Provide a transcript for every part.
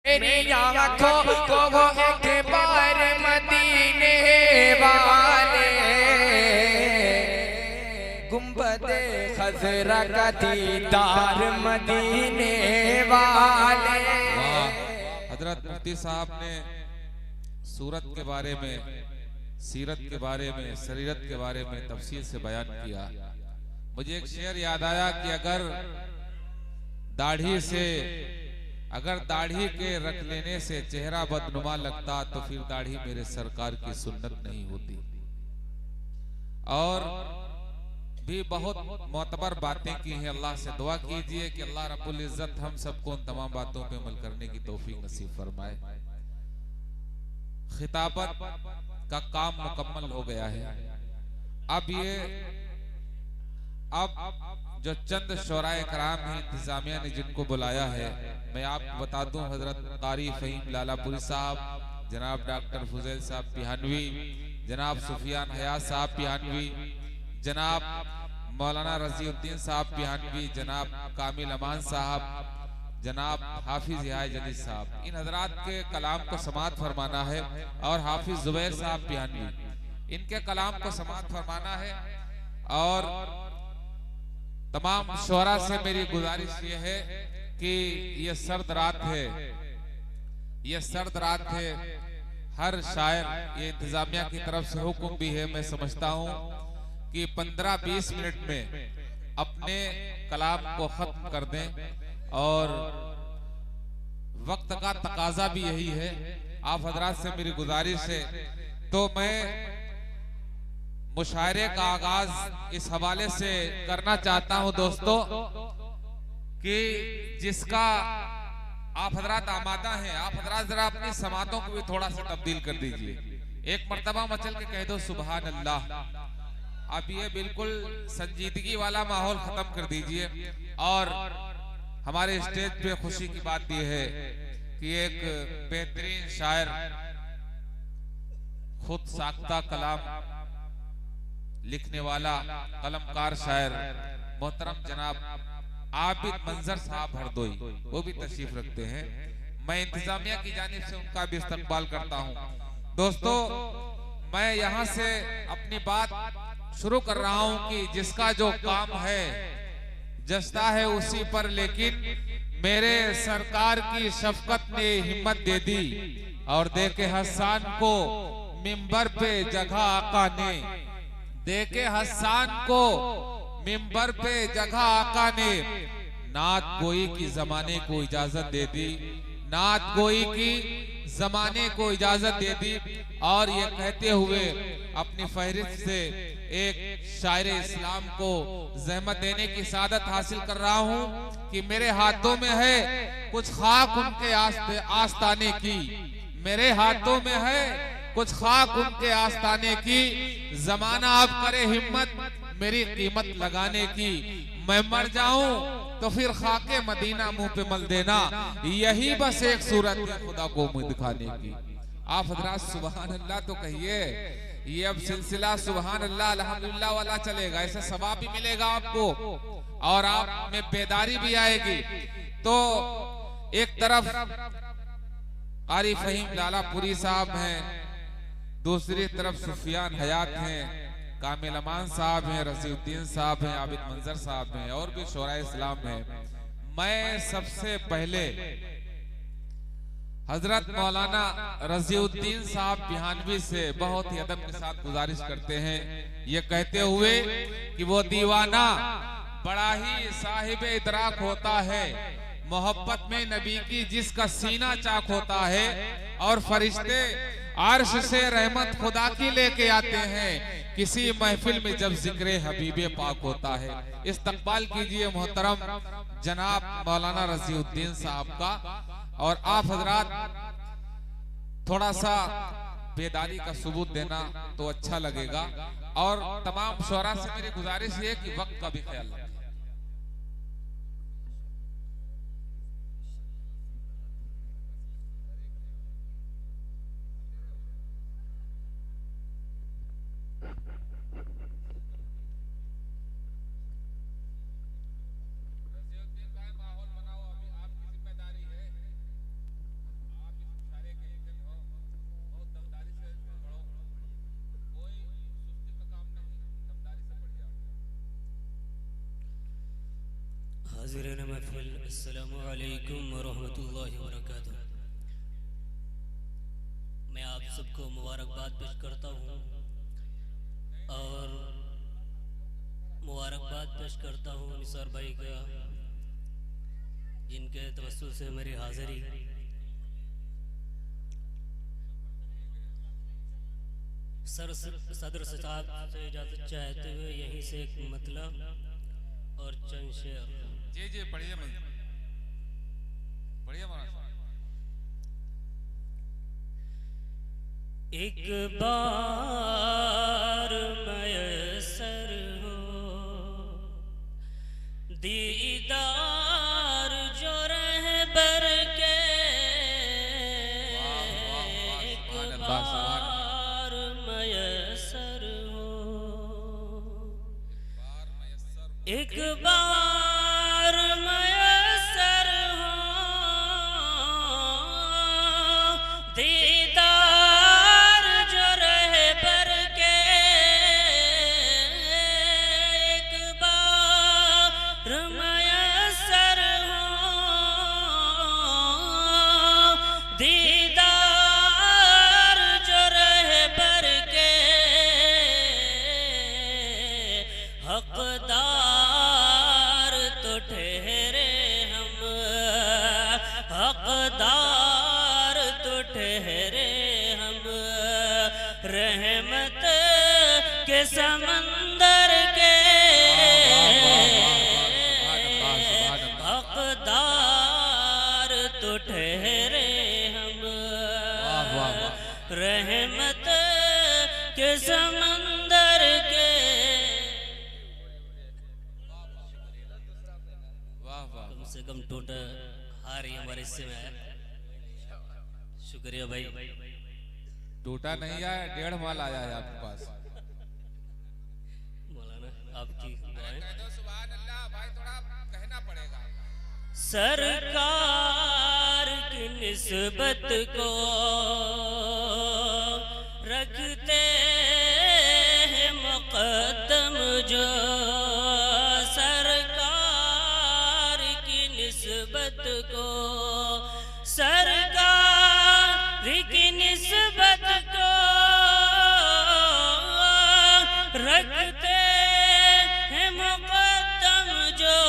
मेरी आँखों को वो एक बार मदीने वाले गुंबदे खजरा का दीदार मदीने वाले। हजरत मुफ्ती साहब ने सूरत के बारे में, सीरत के बारे में, शरीरत के बारे में तफसील से बयान किया। मुझे एक शेर याद आया कि अगर दाढ़ी के रख लेने से चेहरा बदनुमा लगता तो फिर दाढ़ी मेरे सरकार की सुन्नत नहीं होती। और भी बहुत मोतबर बातें की हैं। अल्लाह से दुआ कीजिए कि अल्लाह रब्बुल इज्जत हम सबको उन तमाम बातों पे अमल करने की तौफीक नसीब फरमाए। खिताबत का काम मुकम्मल हो गया है। अब जो चंद शोराए कराम हैं, इंतजामिया ने जिनको बुलाया है, मैं आपको बता दूं, हजरत कारी फहीम लालापुरी साहब, जनाब डॉक्टर फुजैल साहब पिहानवी, जनाब सुफियान हयात साहब पिहानवी, जनाब मौलाना रजीउद्दीन साहब पिहानवी, जनाब कामिल अमान साहब, जनाब हाफिज याय जदीद साहब, इन हजरात के कलाम को समात फरमाना है। और हाफिज जुबैर साहब पिहानवी, इनके कलाम को समात फरमाना है। और तमाम शोरा से मेरी गुजारिश ये है कि ये सर्द रात है, हर शायर, ये इंतजामिया की तरफ से हुक्म भी है, मैं समझता हूँ कि 15-20 मिनट में अपने कलाम को खत्म कर दें। और वक्त का तकाजा भी यही है, आप हजरात से मेरी गुजारिश है। तो मैं मुशायरे का आगाज इस हवाले से करना चाहता हूं दोस्तों, कि जिसका आप हजरात आमादा हैं, आप हजरात जरा अपनी समातों को भी थोड़ा सा तब्दील कर दीजिए। एक मर्तबा मचल के कह दो सुभान अल्लाह। अब ये बिल्कुल संजीदगी वाला माहौल खत्म कर दीजिए। और हमारे स्टेज पे खुशी की बात यह है कि एक बेहतरीन शायर, खुद साख्ता कलाम लिखने वाला कलमकार शायर मोहतरम जनाब आबिद मंजर साहब हरदोई, वो भी तशरीफ रखते हैं। मैं इंतजामिया की जानिब से उनका भी इस्तकबाल करता हूं। दोस्तों, मैं यहां से अपनी बात शुरू कर रहा हूं कि जिसका जो काम है जस्ता है उसी पर, लेकिन मेरे सरकार की शफकत ने हिम्मत दे दी और देखे हसन को मिंबर पे जगह आका ने, देखे हसन को मिंबर पे जगह आका ने, नात गोई की जमाने को इजाजत दे दी, नात गोई की जमाने को इजाजत दे दी। और ये कहते हुए अपनी फहरिस्त से एक शायर इस्लाम को जहमत देने की सादत हासिल कर रहा हूं कि मेरे हाथों में है कुछ खाक उनके आस्ताने की, मेरे हाथों में है कुछ खाक उनके आस्ताने की, जमाना आप करे हिम्मत मेरी कीमत लगाने की, मैं मर जाऊं तो फिर खाके मदीना मुंह पे मल देना, यही बस एक सूरत है खुदा को मुंह दिखाने की। आप हजरात सुभान अल्लाह तो कहिए। ये अब सिलसिला सुभान अल्लाह अल्हम्दुलिल्लाह वाला चलेगा, ऐसे सवाब भी मिलेगा आपको और आप में बेदारी भी आएगी। तो एक तरफ कारी फहीम लालापुरी साहब हैं, दूसरी तरफ सुफियान हयात हैं, कामिल अमान साहब हैं, रजीउद्दीन साहब हैं, आबिद मंजर साहब हैं, और भी शोराए इस्लाम हैं। मैं सबसे पहले हजरत मौलाना रजीउद्दीन साहब पिहानवी से बहुत ही अदब के साथ गुजारिश करते हैं, ये कहते हुए कि वो दीवाना बड़ा ही साहिब इदराक होता है, मोहब्बत में नबी की जिसका सीना चाक होता है, और फरिश्ते अर्श से रहमत खुदा की लेके आते हैं किसी महफिल में जब जिक्र हबीबे पाक होता है। इस्तकबाल कीजिए मोहतरम जनाब मौलाना रजीउद्दीन साहब का। और आप हजरात थोड़ा सा बेदारी का सबूत देना तो अच्छा लगेगा। और तमाम शोरा से मेरी गुजारिश है कि वक्त का भी ख्याल रखें। हाज़िरीन महफ़िल, अस्सलामु अलैकुम वरहमतुल्लाहि वबरकातुह। मैं आप सबको मुबारकबाद पेश करता हूँ और मुबारकबाद पेश करता हूँ निसार भाई का, जिनके तवस्सुल से मेरी हाज़िरी सदर साहब से इजाज़त चाहते हुए यहीं से एक मतलब और चंद शेर। जी पढ़िए महाराज। एक बार मयसर हो दीदार जो रहबर के, एक बार मयसर हो, एक बार मयसर हो दीदार जो रहबर के, एक बार मयसर हो दीदार जो रहबर के, हक़दार तो ठहरे हम, हक़दार तो ठहरे हम रहमत के समंदर के, हक़दार तो ठहरे हम रहमत के समंदर के। कम से कम टोटा हार ही हमारे हिस्से में आया। शुक्रिया भाई। टोटा नहीं आया, 1.5 माल आया है आपके पास। मौलाना आपकी दुआएं। कह दो सुभान अल्लाह भाई, थोड़ा कहना पड़ेगा। सरकार की निस्बत को रखते हैं मुक़द्दम जो, सरकार की निस्बत को, सरकार की निस्बत को रखते हैं मुक़द्दम जो,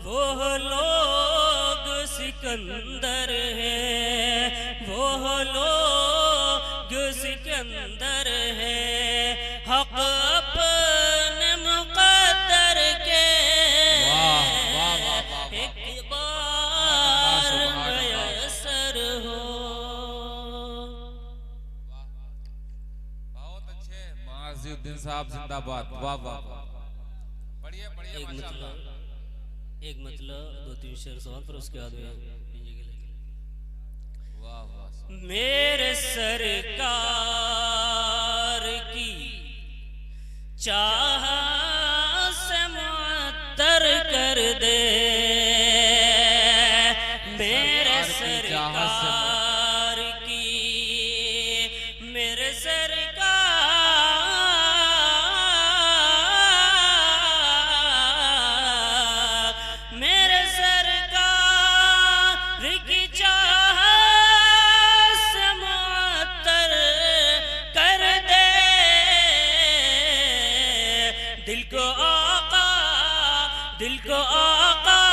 वो लोग सिकंदर हैं, वो लोग सिकंदर हैं हक़ अपने मुक़द्दर के। एक बार मयसर हो। बहुत अच्छे माज़ीउद्दीन साहब, जिंदाबाद। वाह वाह, बढ़िया एक मतलब 2-3 शेर सवाल पर उसके बाद में वाह वाह। मेरे सरकार की चाह से मुअत्तर कर दे, मेरे सरकार की, मेरे सरकार, मेरे सरकार की चाह से मुअत्तर कर दे, दिल को आका, दिल को आका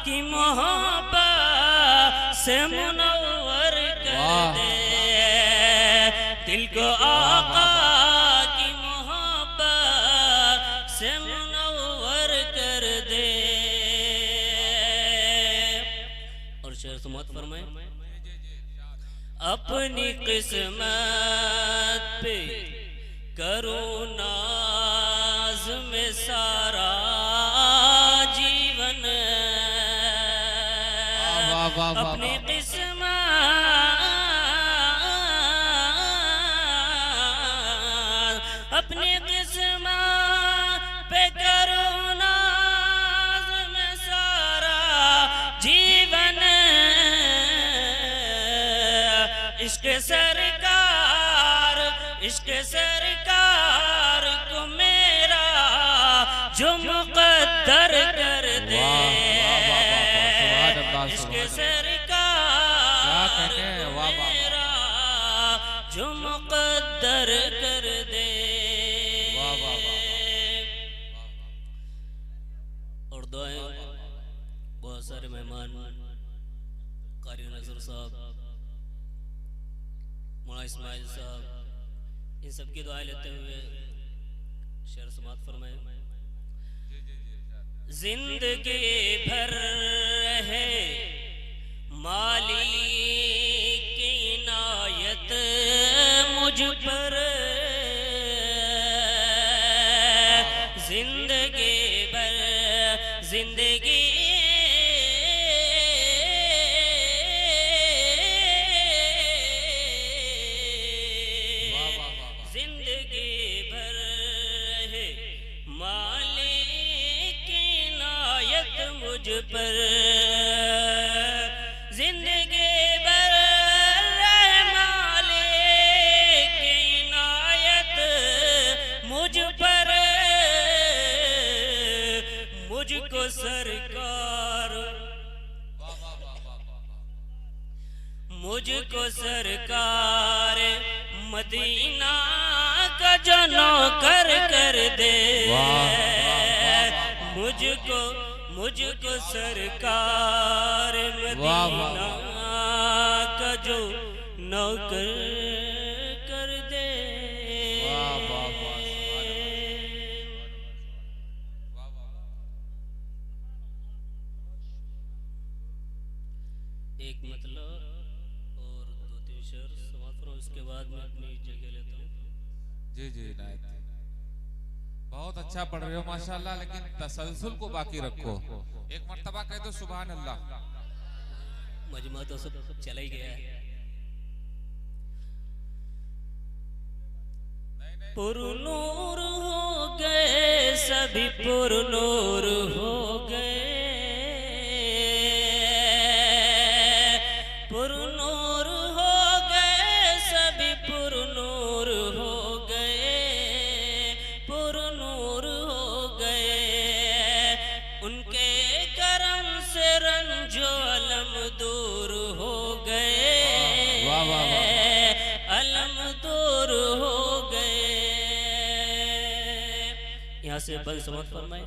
की मोहब्बत से मुनव्वर कर दे, दिल को आका की मोहब्बत से मुनव्वर कर दे। और शेर समात फरमाए। अपनी किस्मत पे करूँ नाज में सारा जीवन, अपनी किस्मत, अपनी किस्मत पे करूँ नाज में सारा जीवन, इश्क सरकार, इश्क सरकार को मेरा जो मुक़द्दर कर दे इश्क़ सरकार मेरा जो मुक़द्दर कर दे। और दुआएं बहुत सारे मेहमान कारी नजर साहब, मौलाना इस्माइल साहब, इन सबकी दुआएं लेते हुए शेर समात फरमाए। जिंदगी भर है माली की इनायत मुझ पर, जिंदगी भर जिंदगी मुझ पर, जिंदगी भर मालिक की इनायत मुझ पर, मुझको सरकार मुझको सरकार मदीना का जो नौकर कर दे, मुझको सरकार मदीना का जो नौकर कर दे। एक मतलब और दो तीन शेर समाप्त करो, इसके बाद मैं अपनी जगह लेता हूँ। जी जी नायत, बहुत अच्छा पढ़ रहे हो माशाल्लाह, लेकिन तसलसल को बाकी रखो। एक मर्तबा कह दो सुभान अल्लाह। मजमा तो सब चला ही गया है। पुरनूर हो गए सभी पुरनूर हो गए, पुरनूर हो गए सभी पुरनूर हो गए, पुरनूर हो गए उनके करम से रंजो अलम दूर हो गए, अलम दूर हो गए। यहाँ से बल समझ फरमाए।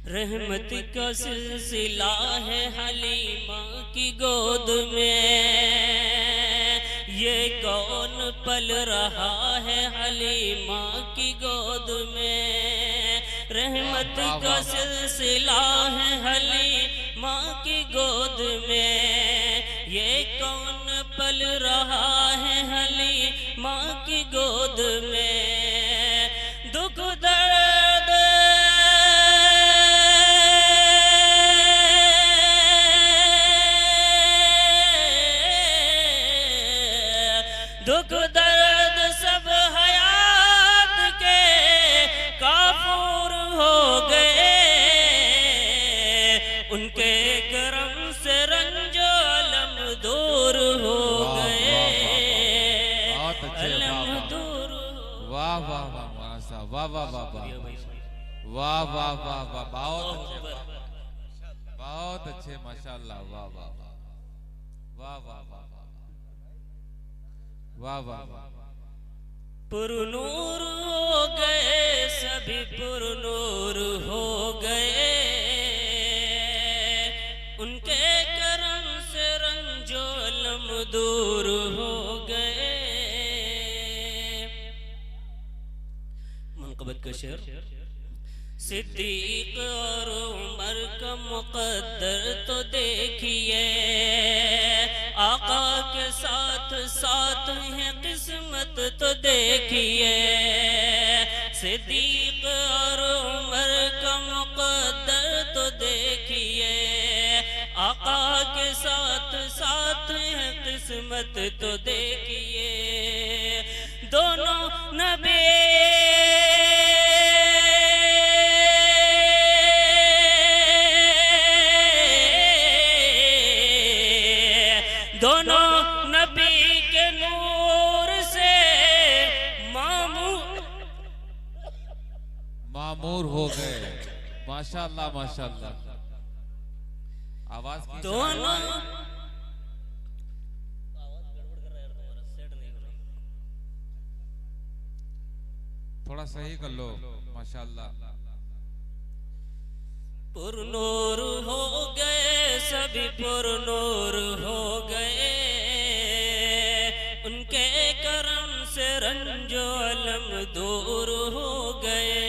रहमत का सिलसिला है हलीमा की गोद में, ये कौन पल रहा है हलीमा की गोद में, रहमत का सिलसिला है हलीमा की गोद में, ये कौन पल रहा है हलीमा की गोद में, दुख दर्द दुख दर्द सब हयात के काफूर हो गए, उनके करम से रंजो अलम दूर हो गए, अलम दूर। वाह वाह वाह माशा, वाह वाह वाह वाह वाह वाह वाह वाह, बहुत अच्छे माशाल्लाह, वाह वाह वाह वाह वाह वाह वाह वाह। पुरनूर हो गए सभी पुरनूर हो गए, उनके करम से रंजो अलम दूर हो गए। मनक़बत का शेर। सिद्दीक और उमर का मुक़द्दर तो देखिए, आका के साथ साथ है किस्मत तो देखिए, सिद्दीक और उमर का मुक़द्दर तो देखिए, आका के साथ साथ है किस्मत तो देखिए, दोनों नबी दोनों नबी के नूर से मामूर मामूर हो माशाअल्लाह माशाअल्लाह। आवाज की दोनों थोड़ा सही कर लो। माशाअल्लाह। पुरनूर हो गए, सभी पुरनूर हो गए, उनके करम से रंजो अलम दूर हो गए।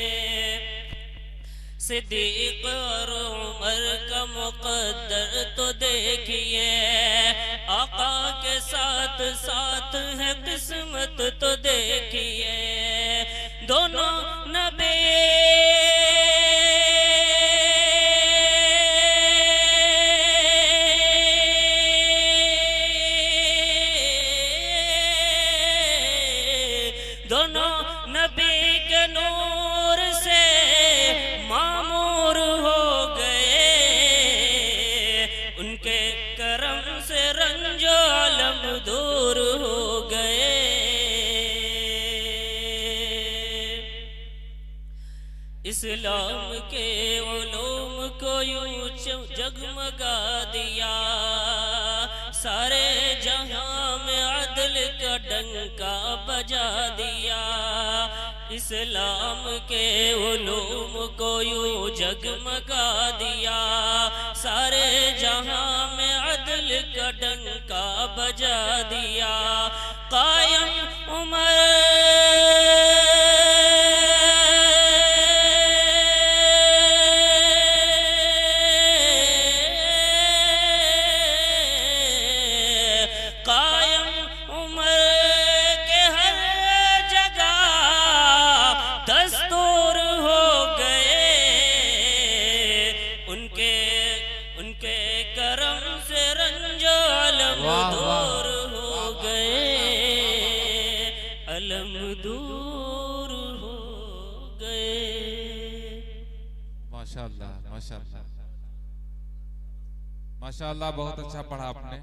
सिद्दीक और उमर का मुकद्दर तो देखिए, आका के साथ साथ है किस्मत तो देखिए। दोनों नबी दोनों नबी के नूर से मामूर हो गए, उनके करम से रंजो अलम दूर हो गए। इस्लाम के उलूम को यूं जगमगा दिया, सारे जहां में अदल का डंका बजा दिया। इस्लाम के उलूम को यूं जगमगा दिया, सारे जहां में अदल का डंका बजा दिया। कायम उमर माशाअल्लाह माशाअल्लाह माशाअल्लाह। बहुत अच्छा पढ़ा आपने।